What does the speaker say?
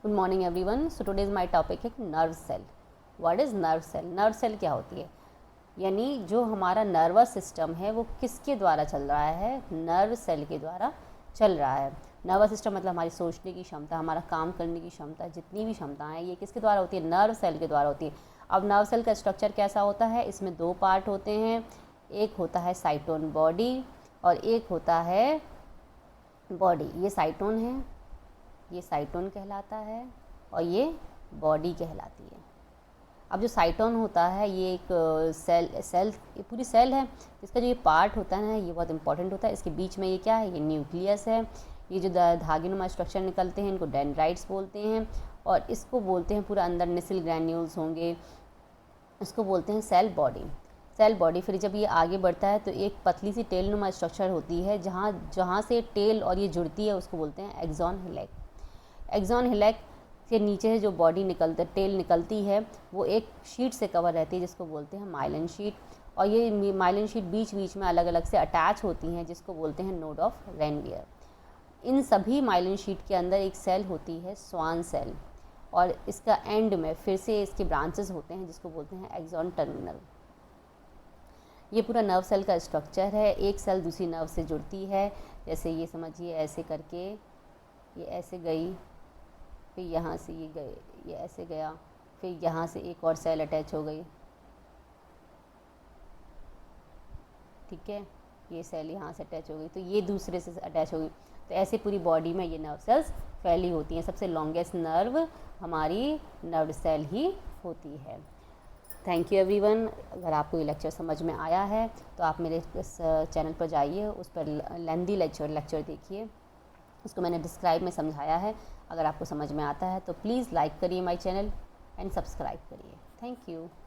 Good morning everyone. So today's my topic है nerve cell. What is nerve cell? Nerve cell क्या होती है? यानी जो हमारा नर्वस सिस्टम है वो किसके द्वारा चल रहा है? नर्व सेल के द्वारा चल रहा है। नर्वस सिस्टम मतलब हमारी सोचने की क्षमता, हमारा काम करने की क्षमता, जितनी भी क्षमताएं हैं ये किसके द्वारा होती है? नर्व सेल के द्वारा होती है। अब नर्व सेल का स्ट्रक्चर कैसा होता है? इसमें दो पार्ट होते हैं। एक होता है साइटोन बॉडी और एक होता है बॉडी। ये साइटोन है, ये साइटोन कहलाता है और ये बॉडी कहलाती है। अब जो साइटोन होता है ये एक सेल ये पूरी सेल है। इसका जो ये पार्ट होता है ना ये बहुत इंपॉर्टेंट होता है। इसके बीच में ये क्या है? ये न्यूक्लियस है। ये जो धागेनुमा स्ट्रक्चर निकलते हैं इनको डेंड्राइट्स बोलते हैं और इसको बोलते हैं पूरा अंदर निसिल ग्रैन्यूल्स होंगे, इसको बोलते हैं सेल बॉडी। सेल बॉडी फिर जब ये आगे बढ़ता है तो एक पतली सी टेलनुमा स्ट्रक्चर होती है जहाँ से टेल और ये जुड़ती है उसको बोलते हैं एक्सॉन हिलेक। एक्सॉन हिलेक के नीचे से जो बॉडी टेल निकलती है वो एक शीट से कवर रहती है जिसको बोलते हैं माइलिन शीट। और ये माइलिन शीट बीच बीच में अलग अलग से अटैच होती हैं जिसको बोलते हैं नोड ऑफ रेनवियर। इन सभी माइलिन शीट के अंदर एक सेल होती है स्वान सेल और इसका एंड में फिर से इसके ब्रांचेस होते हैं जिसको बोलते हैं एक्सॉन टर्मिनल। ये पूरा नर्व सेल का स्ट्रक्चर है। एक सेल दूसरी नर्व से जुड़ती है। जैसे ये समझिए ऐसे करके ये ऐसे गई, फिर यहाँ से ये गए, ये ऐसे गया, फिर यहाँ से एक और सेल अटैच हो गई, ठीक है। ये सेल यहाँ से अटैच हो गई तो ये दूसरे से अटैच हो गई। तो ऐसे पूरी बॉडी में ये नर्व सेल्स फैली होती हैं। सबसे लॉन्गेस्ट नर्व हमारी नर्व सेल ही होती है। Thank you everyone. अगर आपको ये लेक्चर समझ में आया है तो आप मेरे इस चैनल पर जाइए, उस पर लेंदी लेक्चर देखिए। उसको मैंने डिस्क्राइब में समझाया है। अगर आपको समझ में आता है तो प्लीज़ लाइक करिए माय चैनल एंड सब्सक्राइब करिए। Thank you.